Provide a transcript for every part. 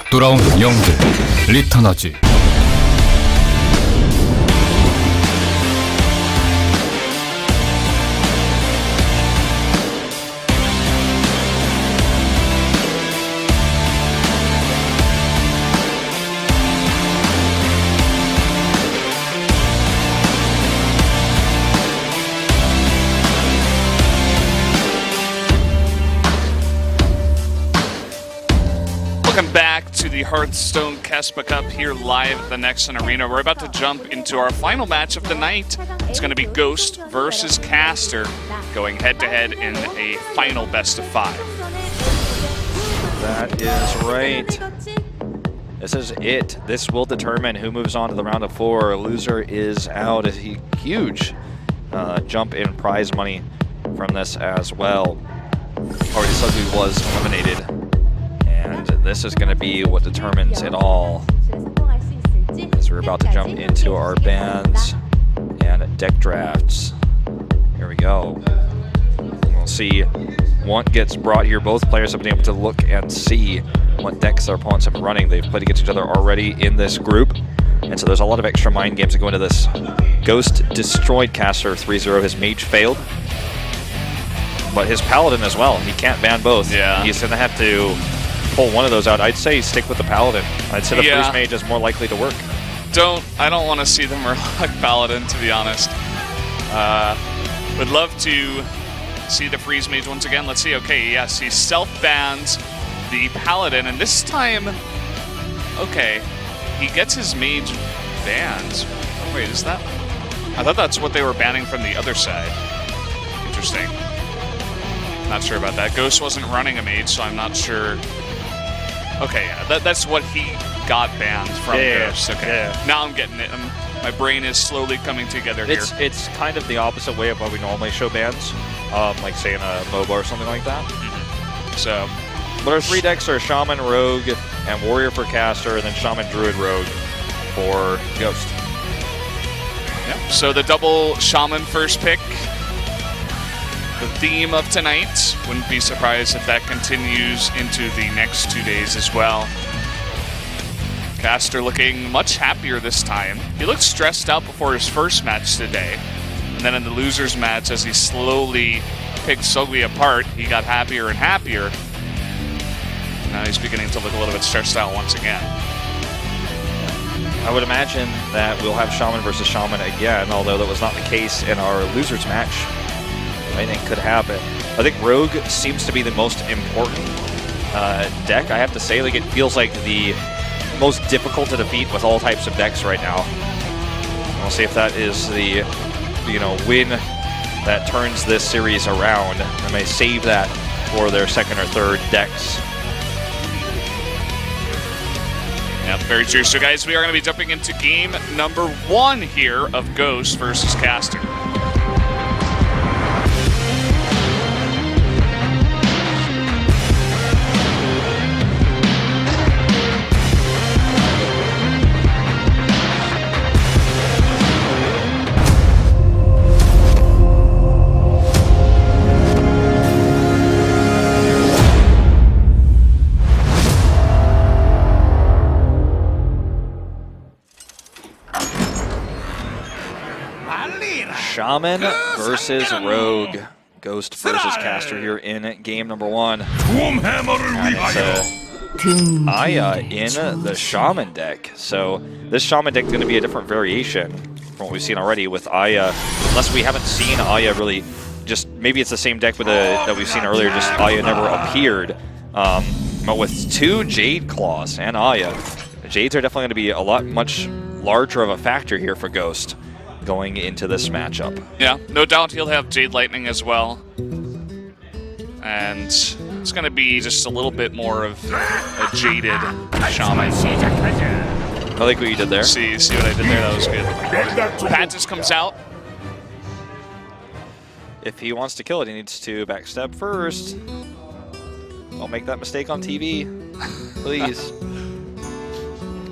돌아온 영들 리턴하지. Welcome back to the Hearthstone KeSPA Cup here live at the Nexon Arena. We're about to jump into our final match of the night. It's going to be Ghost versus Caster going head-to-head in a final best-of-5. That is right. This is it. This will determine who moves on to the round of 4. Loser is out. A huge jump in prize money from this as well. Already Sugly was eliminated. And this is going to be what determines it all. As we're about to jump into our bans and deck drafts. Here we go. We'll see what gets brought here. Both players have been able to look and see what decks their opponents have been running. They've played against each other already in this group. And so there's a lot of extra mind games that go into this. Ghost destroyed Caster 3-0. His mage failed. But his paladin as well. He can't ban both. Yeah. He's going to have to pull one of those out. I'd say stick with the paladin. I'd say the freeze mage is more likely to work. I don't want to see them like paladin, to be honest. Would love to see the freeze mage once again. Let's see. Okay, yes, he self-bans the paladin, and this time, okay, he gets his mage banned. Oh, wait, is that? I thought that's what they were banning from the other side. Interesting. Not sure about that. Ghost wasn't running a mage, so I'm not sure. Okay, yeah, that's what he got banned from Ghost. Okay, now I'm getting it. My brain is slowly coming together here. It's kind of the opposite way of what we normally show bans, like say in a MOBA or something like that. So, but our 3 decks are Shaman, Rogue, and Warrior for Caster, and then Shaman, Druid, Rogue for Ghost. Yeah. So the double Shaman first pick. The theme of tonight. Wouldn't be surprised if that continues into the next 2 days as well. Caster looking much happier this time. He looked stressed out before his first match today. And then in the loser's match, as he slowly picked Sogui apart, he got happier and happier. Now he's beginning to look a little bit stressed out once again. I would imagine that we'll have Shaman versus Shaman again, although that was not the case in our loser's match. Anything could happen. I think Rogue seems to be the most important deck. I have to say, like, it feels like the most difficult to defeat with all types of decks right now. We'll see if that is the win that turns this series around. I may save that for their second or third decks. Yep, very true. So guys, we are going to be jumping into game number 1 here of Ghost versus Caster. Shaman versus Rogue. Ghost versus Caster here in game number 1. And it's Aya in the Shaman deck. So this Shaman deck is going to be a different variation from what we've seen already with Aya. Unless we haven't seen Aya really, just maybe it's the same deck with that we've seen earlier, just Aya never appeared. But with 2 Jade Claws and Aya, Jades are definitely going to be much larger of a factor here for Ghost going into this matchup. Yeah, no doubt he'll have Jade Lightning as well. And it's going to be just a little bit more of a jaded Shaman. I like what you did there. See what I did there? That was good. Pantis comes out. If he wants to kill it, he needs to backstab first. Don't make that mistake on TV, please.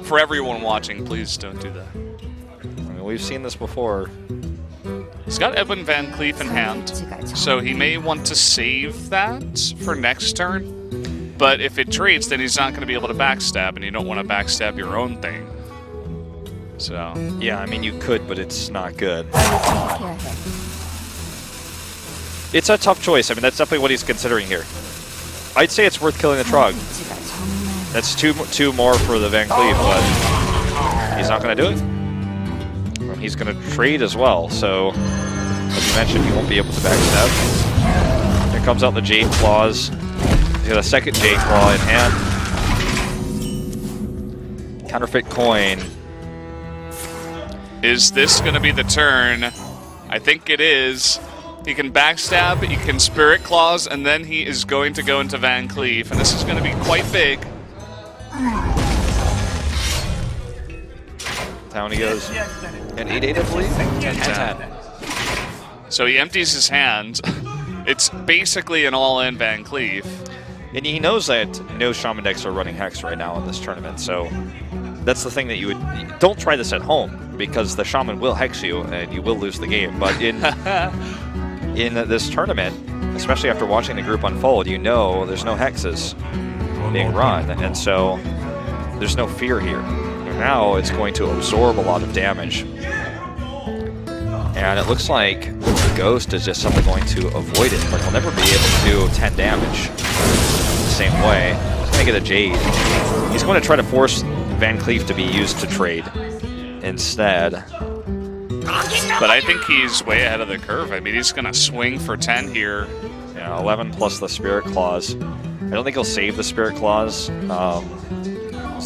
For everyone watching, please don't do that. We've seen this before. He's got Edwin Van Cleef in hand, so he may want to save that for next turn. But if it trades, then he's not going to be able to backstab, and you don't want to backstab your own thing. So yeah, I mean you could, but it's not good. It's a tough choice. I mean, that's definitely what he's considering here. I'd say it's worth killing the Trog. That's two more for the Van Cleef, but he's not going to do it. Well, he's going to trade as well, so as you mentioned, he won't be able to backstab. Here comes out the Jade Claws. He's got a second Jade Claw in hand. Counterfeit coin. Is this going to be the turn? I think it is. He can backstab, he can Spirit Claws, and then he is going to go into Van Cleef, and this is going to be quite big. Down he goes. And 8-8, I believe? 10-10. So he empties his hand. It's basically an all-in Van Cleef. And he knows that no Shaman decks are running Hex right now in this tournament, so that's the thing that you would... Don't try this at home, because the Shaman will Hex you, and you will lose the game. But in this tournament, especially after watching the group unfold, you know there's no Hexes being run, and so there's no fear here. Now it's going to absorb a lot of damage. And it looks like the Ghost is just simply going to avoid it, but he'll never be able to do 10 damage the same way. He's going to get a Jade. He's going to try to force Van Cleef to be used to trade instead. But I think he's way ahead of the curve. I mean, he's going to swing for 10 here. Yeah, 11 plus the Spirit Claws. I don't think he'll save the Spirit Claws, so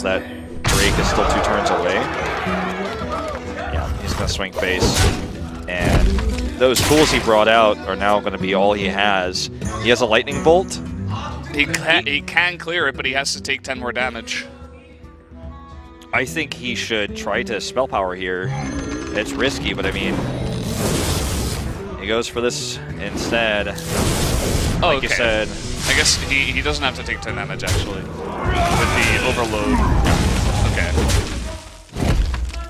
that Drake is still 2 turns away. Yeah, he's going to swing face. And those tools he brought out are now going to be all he has. He has a Lightning Bolt. He can clear it, but he has to take 10 more damage. I think he should try to Spell Power here. It's risky, but I mean, he goes for this instead. Oh, like okay. you said. I guess he doesn't have to take 10 damage, actually, with the overload. Okay.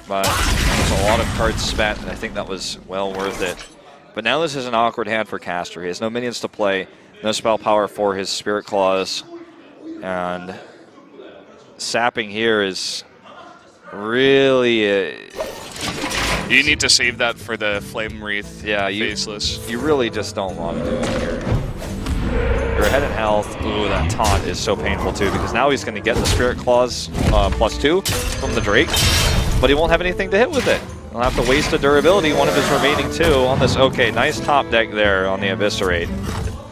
But there's a lot of cards spent, and I think that was well worth it. But now this is an awkward hand for Caster. He has no minions to play, no Spell Power for his Spirit Claws, and sapping here is really... You need to save that for the Flame Wreath. Yeah, Faceless. You really just don't want to do it here. You're ahead in health. Ooh, that taunt is so painful too, because now he's going to get the Spirit Claws +2 from the Drake, but he won't have anything to hit with it. He'll have to waste a durability, one of his remaining 2 on this. Okay, nice top deck there on the Eviscerate.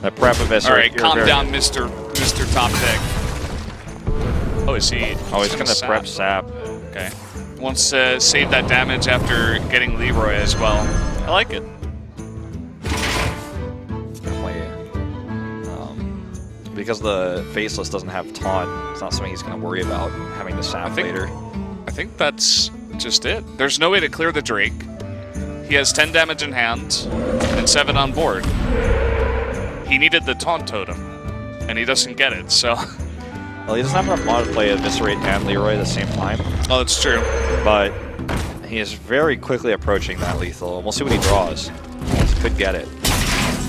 The prep Eviscerate. All right, calm down, Mr. Top Deck. Oh, is he? Oh, he's going to prep sap. Okay. Wants to save that damage after getting Leroy as well. I like it. Because the Faceless doesn't have taunt, it's not something he's going to worry about having to sap later. I think that's just it. There's no way to clear the Drake. He has 10 damage in hand and 7 on board. He needed the taunt totem, and he doesn't get it, so... Well, he doesn't have enough mod to play Eviscerate and Leroy at the same time. Oh, that's true. But he is very quickly approaching that lethal, and we'll see what he draws. He could get it.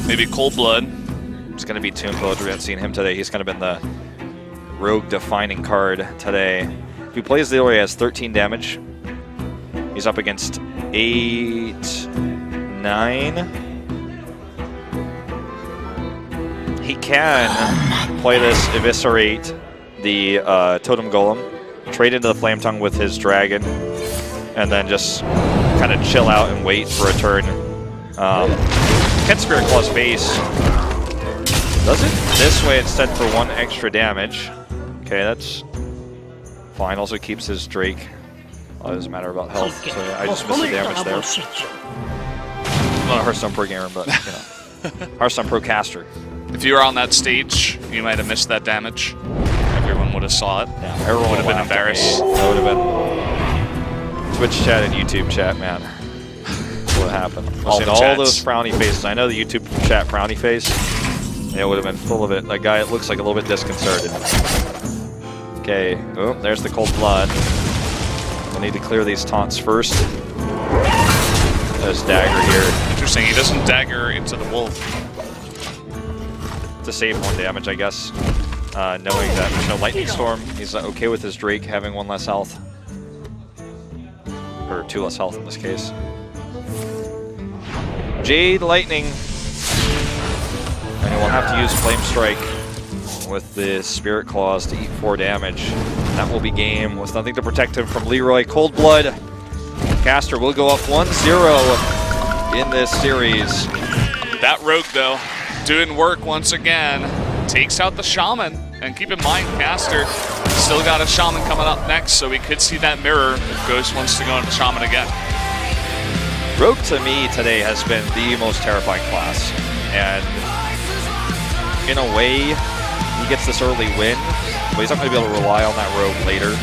Maybe Cold Blood. It's going to be Tomb Pillager. We haven't seen him today. He's kind of been the rogue-defining card today. If he plays Leroy, he has 13 damage. He's up against 8, 9. He can play this Eviscerate the Totem Golem, trade into the Flame Tongue with his Dragon, and then just kind of chill out and wait for a turn. Can Spirit Claw's face. Does it this way instead for 1 extra damage. Okay, that's fine. Also keeps his Drake. Well, it doesn't matter about health, so I just missed the damage there. I'm not a Hearthstone Pro gamer, but, you know. Hearthstone Pro caster. If you were on that stage, you might have missed that damage. Everyone would have saw it. Yeah, everyone would have been embarrassed. That would have been Twitch chat and YouTube chat, man. What happened? All those frowny faces. I know the YouTube chat frowny face. Yeah, it would have been full of it. That guy looks like a little bit disconcerted. Okay, oh, there's the Cold Blood. We'll need to clear these taunts first. There's Dagger here. Interesting, he doesn't Dagger into the Wolf. To save 1 damage, I guess. knowing that there's no Lightning Storm. He's okay with his Drake having 1 less health. Or 2 less health in this case. Jade Lightning. And he will have to use Flame Strike with the Spirit Claws to eat 4 damage. That will be game with nothing to protect him from Leroy. Cold Blood. Caster will go up 1-0 in this series. That Rogue, though, doing work once again. Takes out the Shaman. And keep in mind, Caster still got a Shaman coming up next, so we could see that mirror if Ghost wants to go into Shaman again. Rogue, to me, today has been the most terrifying class. And in a way, he gets this early win, but he's not going to be able to rely on that Rogue later.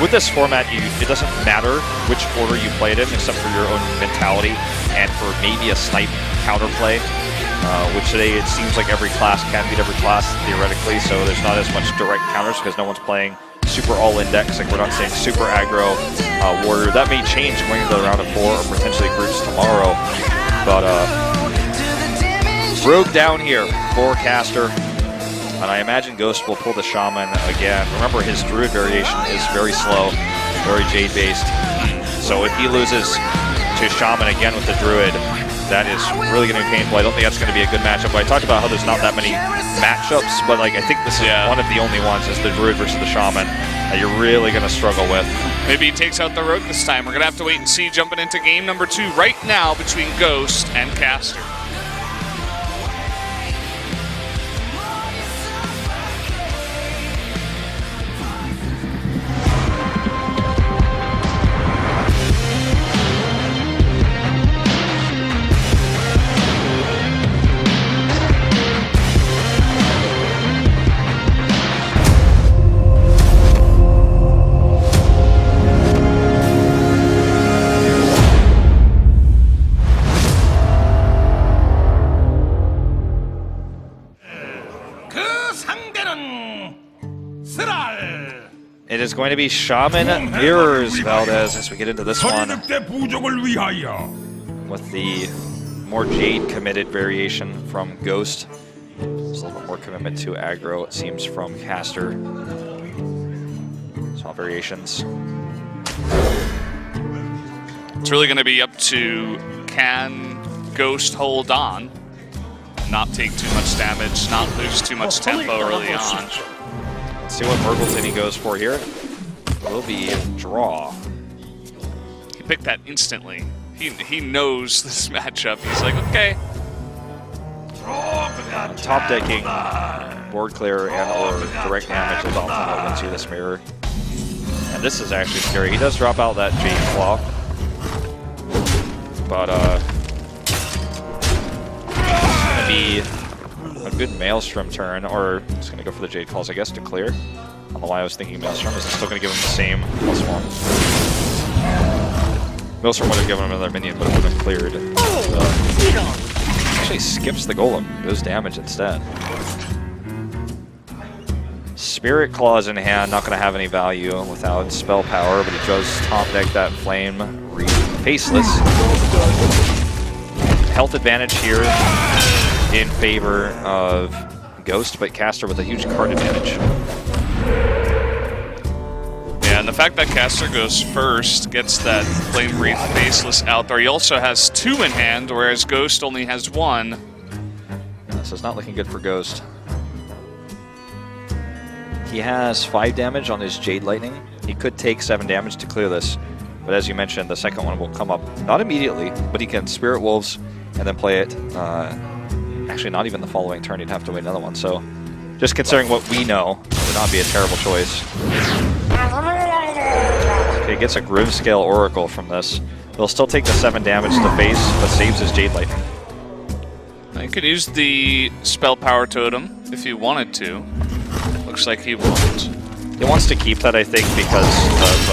With this format, it doesn't matter which order you play it in, except for your own mentality and for maybe a snipe counterplay, which today it seems like every class can beat every class theoretically, so there's not as much direct counters because no one's playing super all-in decks. Like, we're not saying super aggro warrior. That may change going into the round of 4 or potentially groups tomorrow, but Rogue down here for Caster. And I imagine Ghost will pull the Shaman again. Remember, his Druid variation is very slow, very Jade-based. So if he loses to Shaman again with the Druid, that is really going to be painful. I don't think that's going to be a good matchup. But I talked about how there's not that many matchups, but like I think this is one of the only ones, is the Druid versus the Shaman, that you're really going to struggle with. Maybe he takes out the Rogue this time. We're going to have to wait and see. Jumping into game number 2 right now between Ghost and Caster. It is going to be Shaman Mirrors, Valdez, as we get into this one with the more Jade committed variation from Ghost. There's a little bit more commitment to aggro, it seems, from Caster. Small variations. It's really going to be up to, can Ghost hold on, not take too much damage, not lose too much tempo early on. Let's see what Murgleton he goes for here. It will be a draw. He picked that instantly. He knows this matchup. He's like, okay. Top decking, board clear, and or direct damage is often what wins you this mirror. And this is actually scary. He does drop out that Jade Claw. But it's going to be a good Maelstrom turn, or it's going to go for the Jade Claws, I guess, to clear. I don't know why I was thinking Maelstrom. Is it still going to give him the same +1? Maelstrom would have given him another minion, but it would have cleared. Actually skips the Golem. Goes damage instead. Spirit Claws in hand, not going to have any value without spell power, but he does top deck that Flame Read Faceless. Health advantage here in favor of Ghost, but Caster with a huge card advantage. Yeah, and the fact that Caster goes first, gets that Flame Wreath Faceless out there. He also has 2 in hand, whereas Ghost only has 1. This is not looking good for Ghost. He has 5 damage on his Jade Lightning. He could take 7 damage to clear this, but as you mentioned, the second one will come up, not immediately, but he can Spirit Wolves and then play it. Actually, not even the following turn, he'd have to wait another one, so just considering what we know, it would not be a terrible choice. Okay, gets a Grimscale Oracle from this. He'll still take the 7 damage to face, but saves his Jade Lightning. He could use the Spell Power Totem if he wanted to. Looks like he won't. He wants to keep that, I think, because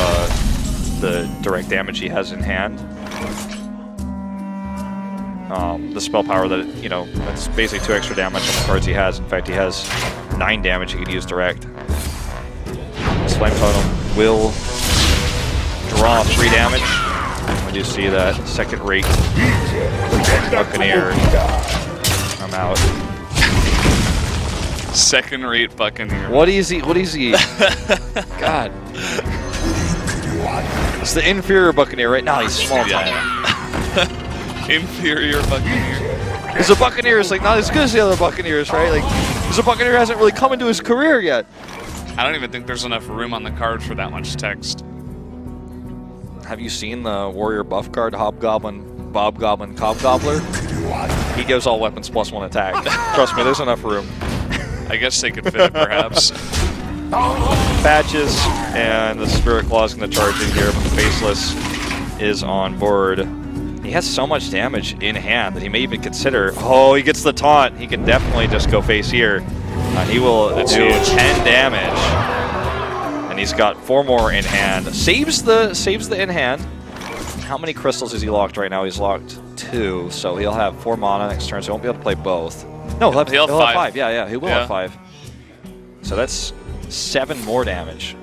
of the direct damage he has in hand. The spell power that, you know, that's basically 2 extra damage on the cards he has. In fact, he has 9 damage he could use direct. This Flame Totem will draw 3 damage. We do see that second rate Buccaneer come out. Second-rate Buccaneer. What is he? What is he? God. It's the inferior Buccaneer right now. He's small time. Inferior Buccaneer. Because the Buccaneer is like not as good as the other Buccaneers, right? Like, because the Buccaneer hasn't really come into his career yet. I don't even think there's enough room on the card for that much text. Have you seen the Warrior buff card, Hobgoblin, Bobgoblin, Cobgobbler? He gives all weapons +1 attack. Trust me, there's enough room. I guess they could fit it, perhaps. Patches and the Spirit Claw's going to charge in here, but the Faceless is on board. He has so much damage in hand that he may even consider. Oh, he gets the taunt. He can definitely just go face here. He will do 10 damage. And he's got 4 more in hand. Saves the in hand. How many crystals is he locked right now? He's locked 2, so he'll have 4 mana next turn, so he won't be able to play both. No, he'll have 5. Yeah, he will have 5. So that's 7 more damage.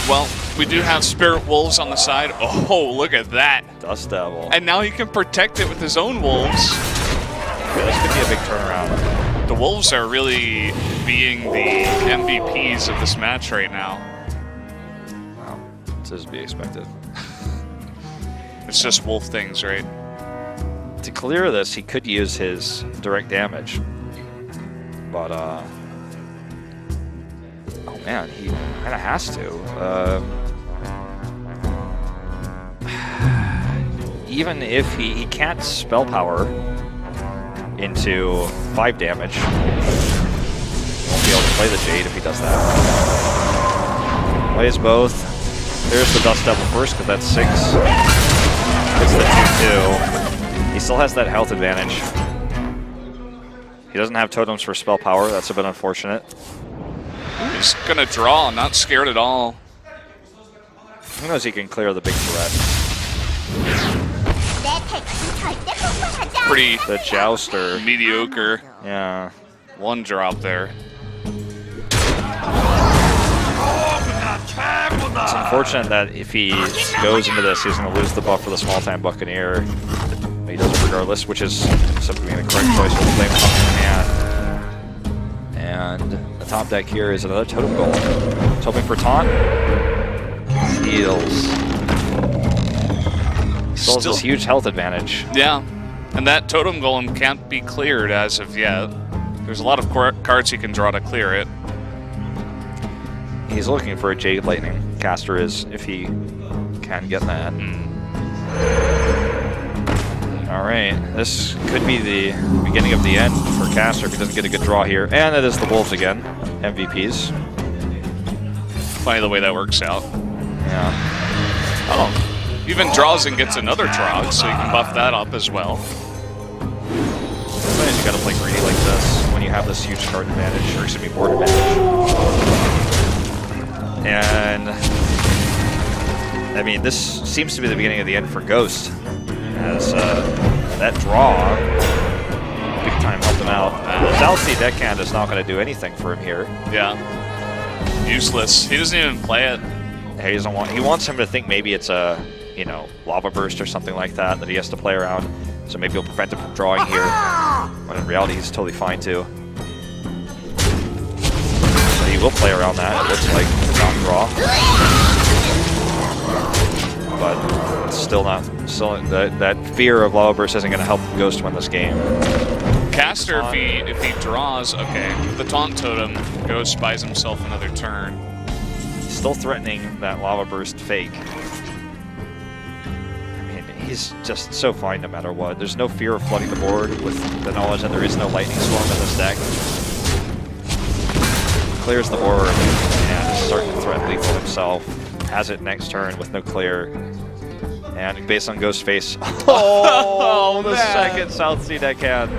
Well, we do have Spirit Wolves on the side. Oh, look at that. Dust Devil. And now he can protect it with his own Wolves. Yeah, this could be a big turnaround. The Wolves are really being the MVPs of this match right now. Wow, this is to be expected. It's just wolf things, right? To clear this, he could use his direct damage. But, oh man, he kind of has to. Even if he can't spell power into 5 damage, he won't be able to play the Jade if he does that. Plays both. There's the Dust Devil first, because that's 6. It's the 2/2. He still has that health advantage. He doesn't have totems for spell power. That's a bit unfortunate. He's gonna draw, not scared at all. Who knows he can clear the big threat. Pretty The Jouster. mediocre. Yeah. 1 drop there. It's unfortunate that if he goes into this, he's going to lose the buff for the small-time Buccaneer. But he does it regardless, which is simply being the correct choice with the flame top in hand. And the top deck here is another Totem Golem. He's hoping for taunt. Heals. Still has this huge health advantage. Yeah, and that Totem Golem can't be cleared as of yet. There's a lot of cards he can draw to clear it. He's looking for a Jade Lightning. Caster is, if he can get that. All right, this could be the beginning of the end for Caster if he doesn't get a good draw here. And it is the Wolves again, MVPs. Funny the way that works out. Yeah. Oh, even draws and gets another Trog, so you can buff that up as well. Sometimes you gotta play greedy like this when you have this huge card advantage, or excuse me, board advantage. And I mean, this seems to be the beginning of the end for Ghost, as that draw big time helped him out. The South Sea Deckhand is not going to do anything for him here. Yeah, useless. He doesn't even play it. He doesn't want. He wants him to think maybe it's a, you know, Lava Burst or something like that he has to play around. So maybe he'll prevent him from drawing here. When in reality, he's totally fine too. So he will play around that. It looks like to not draw. But still not. Still, that fear of Lava Burst isn't going to help Ghost win this game. Caster, if he draws, okay. With the Taunt Totem, Ghost buys himself another turn. Still threatening that Lava Burst fake. I mean, he's just so fine no matter what. There's no fear of flooding the board with the knowledge that there is no Lightning Storm in this deck. Clears the board and is starting to threaten lethal himself. Has it next turn with no clear. And based on Ghost Face, oh, the second South Sea Deckhand.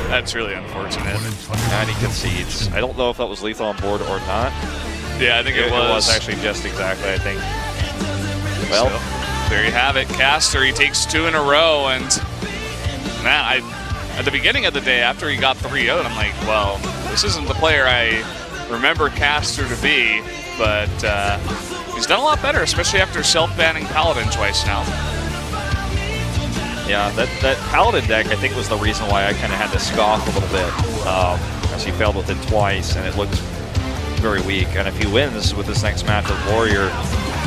That's really unfortunate. And he concedes. I don't know if that was lethal on board or not. Yeah, I think it was. It was actually just exactly, I think. Well, so, there you have it. Caster, he takes 2 in a row, and man, at the beginning of the day, after he got 3-0'd, I'm like, well, this isn't the player I remember Caster to be, but he's done a lot better, especially after self-banning Paladin twice now. Yeah, that Paladin deck, I think, was the reason why I kind of had to scoff a little bit. as he failed with it twice, and it looked very weak. And if he wins with this next match with Warrior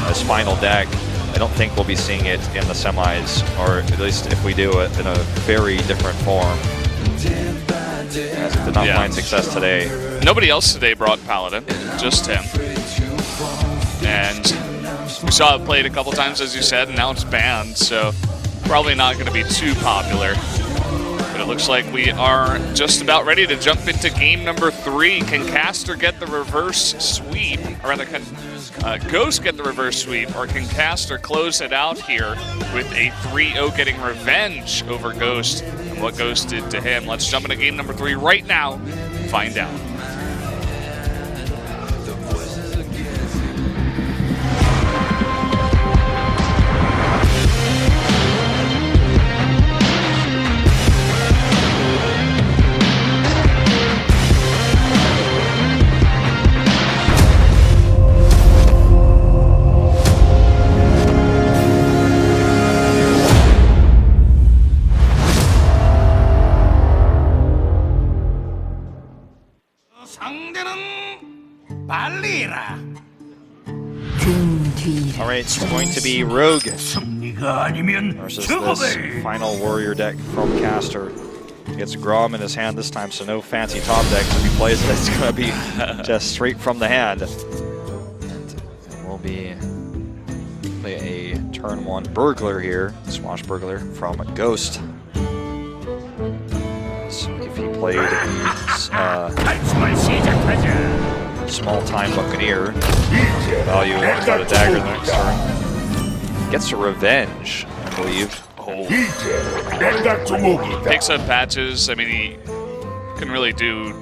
as final deck, I don't think we'll be seeing it in the semis, or at least if we do it in a very different form. As it did not find success today. Nobody else today brought Paladin, just him. And we saw it played a couple times, as you said, and now it's banned, so probably not going to be too popular. But it looks like we are just about ready to jump into game number 3. Can Caster get the reverse sweep? Or rather, can Ghost get the reverse sweep? Or can Caster close it out here with a 3-0 getting revenge over Ghost and what Ghost did to him? Let's jump into game number 3 right now and find out. Alright, it's going to be Rogue versus this final Warrior deck from Caster. He gets Grom in his hand this time, so no fancy top deck. If he plays it, it's going to be just straight from the hand. And we'll be play a turn 1 Burglar here, Swashbuckler from Ghost. So if he played Small Time Buccaneer, value without a dagger the next turn. Gets a revenge, I believe. Picks up patches. I mean, he couldn't really do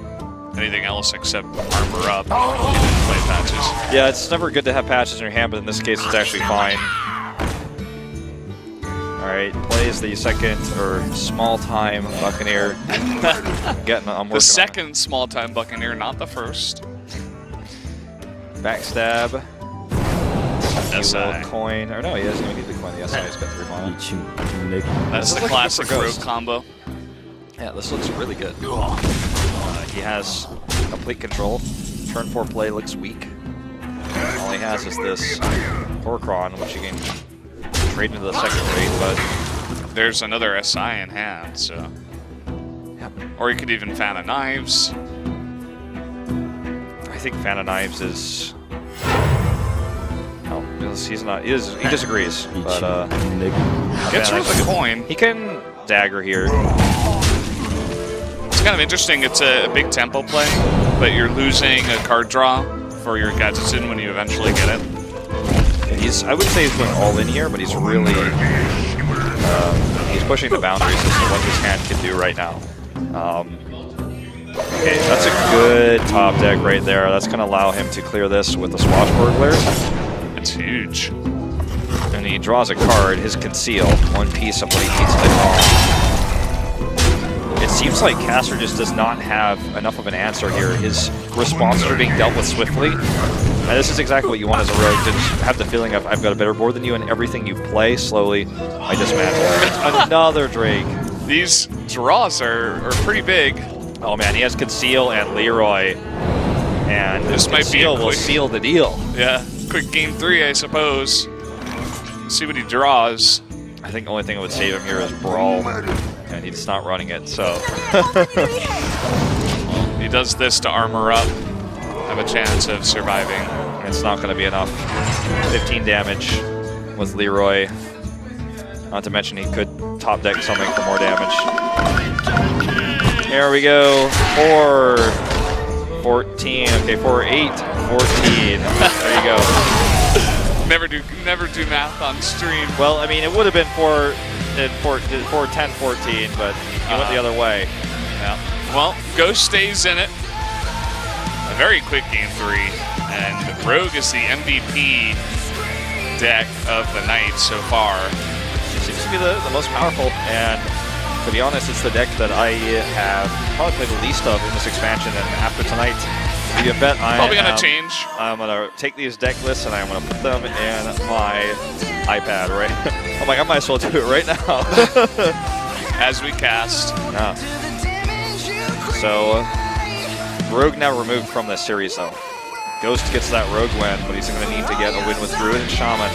anything else except armor up. He didn't play patches. Yeah, it's never good to have patches in your hand, but in this case, it's actually fine. Alright, plays the second, or Small Time Buccaneer. I'm working the second Small Time Buccaneer, not the first. Backstab. SI. Coin. Or no, he doesn't even need the coin. The SI has got 3 mana. That's the classic Rogue combo. Yeah, this looks really good. He has complete control. Turn 4 play looks weak. All he has is this Horcron, which he can trade into the second rate, but there's another SI in hand, so. Yep. Or he could even Fan of Knives. I think Fan of Knives is. No, he's not. He disagrees. But gets rid of the coin. He can dagger here. It's kind of interesting. It's a big tempo play, but you're losing a card draw for your Gadgetzin when you eventually get it. I would say he's going all in here, but he's really he's pushing the boundaries as to what his hand can do right now. Okay, that's a good top deck right there. That's going to allow him to clear this with the Swashbuckler. It's huge. And he draws a card, his Conceal, one piece of what he needs to draw. It seems like Caster just does not have enough of an answer here. His responses are being dealt with swiftly. And this is exactly what you want as a rogue, to just have the feeling of, I've got a better board than you, and everything you play, slowly, I dismantle. Another Drake. These draws are pretty big. Oh man, he has Conceal and Leroy. And this Conceal will seal the deal. Yeah, quick game 3, I suppose. See what he draws. I think the only thing that would save him here is Brawl. And he's not running it, so. He does this to armor up. Have a chance of surviving. It's not going to be enough. 15 damage with Leroy. Not to mention he could top deck something for more damage. There we go. 4, 14. Okay, 4, 8, 14. There you go. Never do math on stream. Well, I mean, it would have been 4, 10, 14, but he went the other way. Yeah. Well, Ghost stays in it. A very quick game 3, and Rogue is the MVP deck of the night so far. It seems to be the most powerful, and to be honest, it's the deck that I have probably played the least of in this expansion, and after tonight, you can bet I'm going to take these deck lists and I'm going to put them in my iPad, right? I'm like, I might as well do it right now. As we cast. Yeah. So, Rogue now removed from this series, though. Ghost gets that Rogue win, but he's going to need to get a win with Druid and Shaman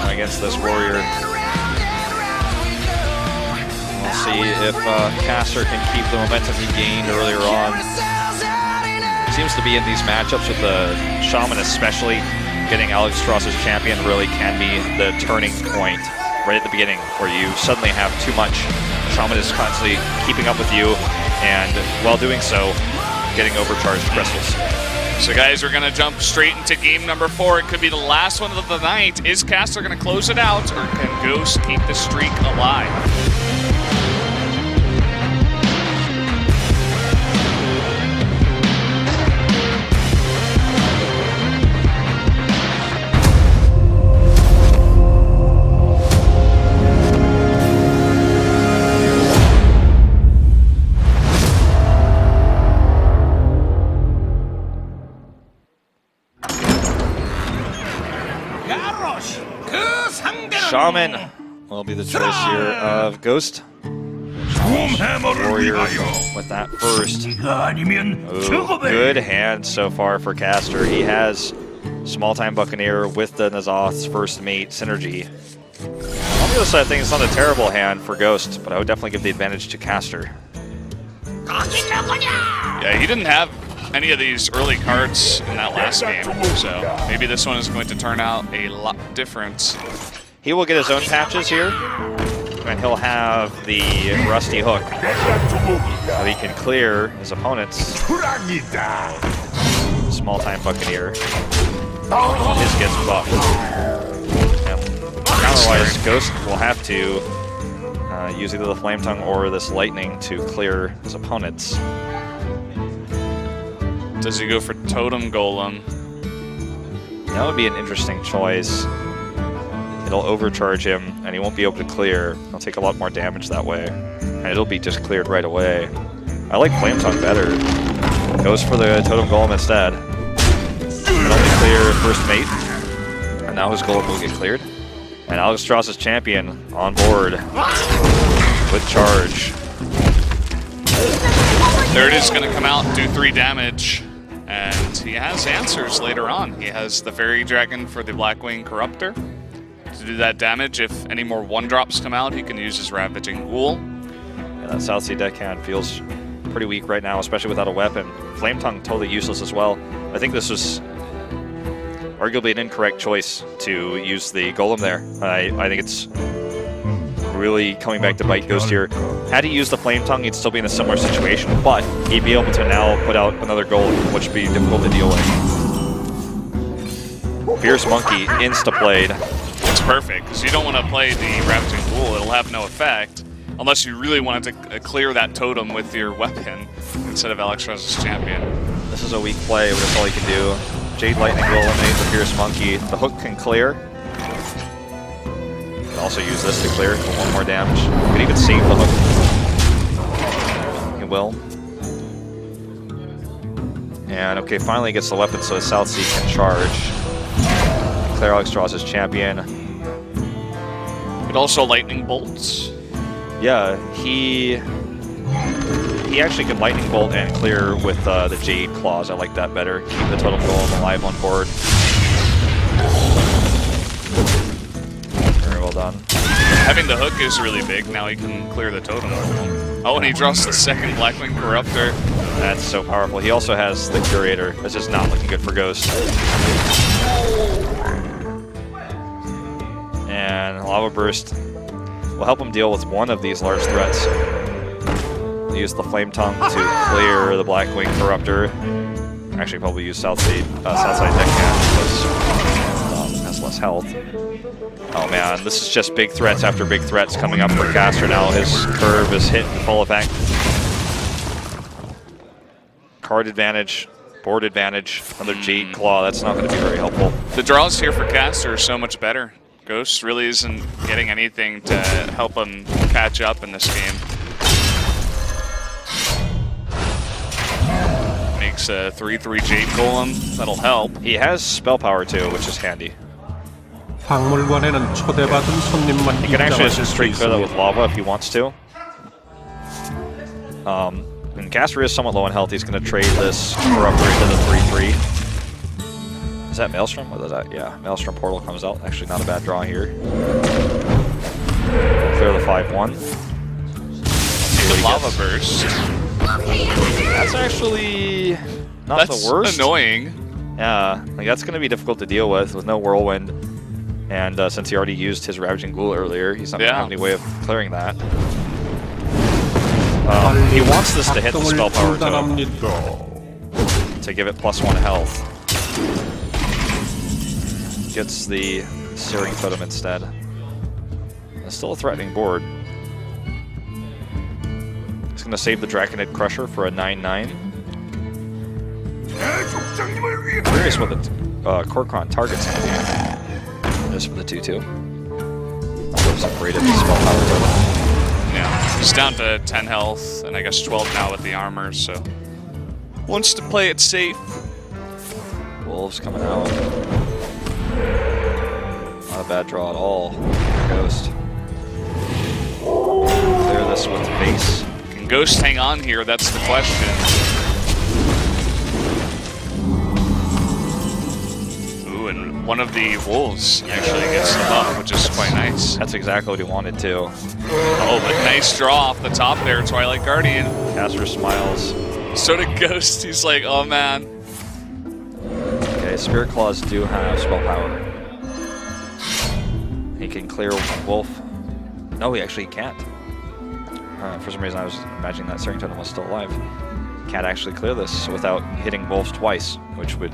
against this Warrior. We'll see if Caster can keep the momentum he gained earlier on. Seems to be in these matchups with the Shaman especially, getting Alex Strauss's champion really can be the turning point right at the beginning, where you suddenly have too much. The Shaman is constantly keeping up with you, and while doing so, getting overcharged crystals. So guys, we're gonna jump straight into game number 4. It could be the last one of the night. Is Caster gonna close it out, or can Ghost keep the streak alive? Shaman will be the choice here of Ghost. Warrior with that first. Ooh, good hand so far for Caster. He has Small-Time Buccaneer with the N'Zoth's first mate synergy. On the other side of things, it's not a terrible hand for Ghost, but I would definitely give the advantage to Caster. Yeah, he didn't have any of these early cards in that last game, so maybe this one is going to turn out a lot different. He will get his own patches here, and he'll have the Rusty Hook, so he can clear his opponent's Small-Time Buccaneer. His gets buffed. Otherwise, Ghost will have to use either the Flame Tongue or this Lightning to clear his opponent's. Does he go for Totem Golem? That would be an interesting choice. It'll overcharge him, and he won't be able to clear. He'll take a lot more damage that way, and it'll be just cleared right away. I like Flame Tongue better. Goes for the Totem Golem instead. Can only clear first mate, and now his Golem will get cleared. And Alex Strauss's champion on board with charge. Third is going to come out and do 3 damage, and he has answers later on. He has the Fairy Dragon for the Blackwing Corruptor to do that damage. If any more 1-drops come out, he can use his Ravaging Ghoul. Yeah, that South Sea deckhand feels pretty weak right now, especially without a weapon. Flame Tongue totally useless as well. I think this was arguably an incorrect choice to use the Golem there. I think it's really coming back to bite Ghost here. Had he used the Flame Tongue, he'd still be in a similar situation, but he'd be able to now put out another Golem, which would be difficult to deal with. Fierce Monkey insta-played. It's perfect, because you don't want to play the Ravaging Ghoul. It'll have no effect, unless you really wanted to clear that totem with your weapon instead of Alex Strauss's champion. This is a weak play, but that's all he can do. Jade Lightning will eliminate the Fierce Monkey. The hook can clear. You can also use this to clear for 1 more damage. You could even save the hook. He will. And okay, finally gets the weapon so South Sea can charge. Clear Alex Strauss's champion. But also Lightning Bolts. Yeah, he actually can Lightning Bolt and clear with the Jade Claws. I like that better. Keep the Totem Golem alive on board. Very well done. Having the hook is really big. Now he can clear the Totem. Oh, and he draws the second Blackwing Corruptor. That's so powerful. He also has the Curator. This is not looking good for Ghost. And Lava Burst will help him deal with one of these large threats. Use the Flame Tongue to clear the Blackwing Corruptor. Actually, probably use Southside Deckhand because has less health. Oh man, this is just big threats after big threats coming up for Caster now. His curve is hit in full effect. Card advantage, board advantage, another Jade Claw. That's not going to be very helpful. The draws here for Caster are so much better. Ghost really isn't getting anything to help him catch up in this game. Makes a 3/3 Jade Golem. That'll help. He has spell power too, which is handy. 박물관에는 초대받은 손님만 He can actually 입장하실 just 수 straight fill it 있습니다. with lava if he wants to. And And Caster is somewhat low on health. He's going to trade this Corruptor into the 3-3. Is that Maelstrom? What is that? Yeah, Maelstrom Portal comes out. Actually, not a bad draw here. Clear the 5-1. The Lava Burst. That's actually not the worst. That's annoying. Yeah, like that's going to be difficult to deal with no Whirlwind. And since he already used his Ravaging Ghoul earlier, he's not going to have any way of clearing that. He wants this to hit the Spell Power Totem to give it +1 health. Gets the Searing Totem instead. It's still a threatening board. He's going to save the Draconid Crusher for a 9-9. Curious what the Korkron target's going to be. Just for the 2-2. I've separated the Spell Power Totem. Yeah, he's down to 10 health, and I guess 12 now with the armor, so wants to play it safe. Wolves coming out. Not a bad draw at all. Ghost. Clear this with base. Can Ghost hang on here? That's the question. Ooh, and one of the wolves actually gets the buff, which is quite nice. That's exactly what he wanted to. Oh, but nice draw off the top there, Twilight Guardian. Caster smiles. So did Ghost. He's like, oh man. Okay, Spirit Claws do have spell power. He can clear Wolf. No, he actually can't. For some reason, I was imagining that Searing Totem was still alive. Can't actually clear this without hitting Wolves twice, which would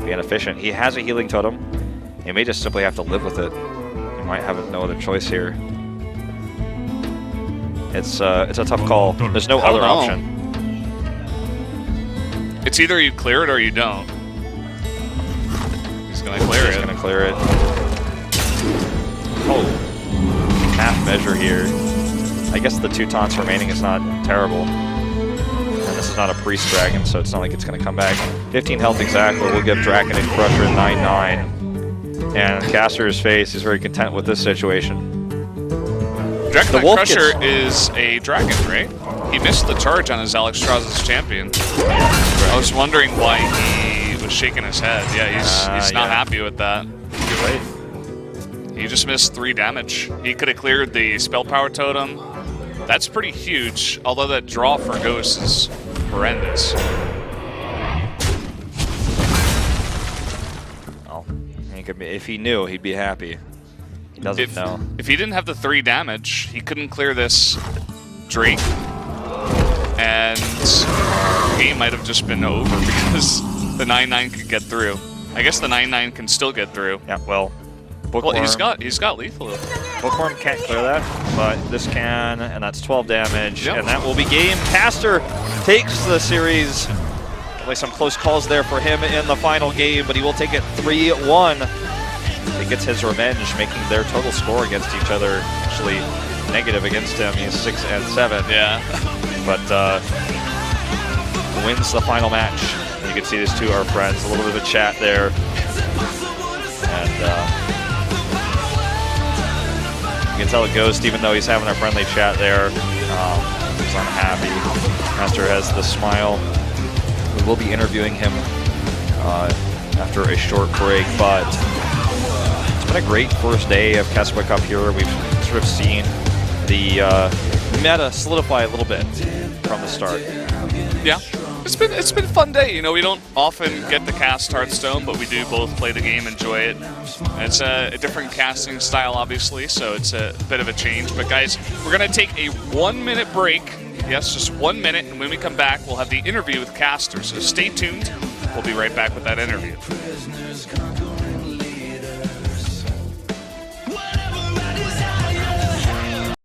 be inefficient. He has a healing totem. He may just simply have to live with it. He might have no other choice here. It's a tough call. There's no other option. It's either you clear it or you don't. He's gonna clear it. He's gonna clear it. Oh, half measure here. I guess the 2 taunts remaining is not terrible. And this is not a Priest Dragon, so it's not like it's going to come back. 15 health exactly. We'll give Draconid Crusher 9-9. And Caster's face is very content with this situation. Draconid Crusher is a dragon, right? He missed the charge on his Alex Strauss' champion. I was wondering why he was shaking his head. Yeah, he's not happy with that. You're right. He just missed 3 damage. He could have cleared the Spell Power Totem. That's pretty huge, although that draw for Ghost is horrendous. Well, he could be, if he knew, he'd be happy. He doesn't know. If he didn't have the 3 damage, he couldn't clear this Drake. And the game might have just been over because the 9-9 could get through. I guess the 9-9 can still get through. Yeah, well, Bookworm. Well, he's got lethal. Bookworm can't clear that, but this can, and that's 12 damage, and that will be game. Caster takes the series. Only some close calls there for him in the final game, but he will take it 3-1. He gets his revenge, making their total score against each other actually negative against him. He's 6-7. Yeah. But wins the final match. You can see these two are friends. A little bit of a chat there. And you can tell it Ghost, even though he's having a friendly chat there, he's unhappy. Master has the smile. We will be interviewing him after a short break, but it's been a great first day of KeSPA Cup here. We've sort of seen the meta solidify a little bit from the start. Yeah. It's been a fun day. You know, we don't often get to cast Hearthstone, but we do both play the game, enjoy it. And it's a different casting style, obviously, so it's a bit of a change. But guys, we're going to take a 1-minute break. Yes, just 1 minute, and when we come back, we'll have the interview with casters. So stay tuned. We'll be right back with that interview.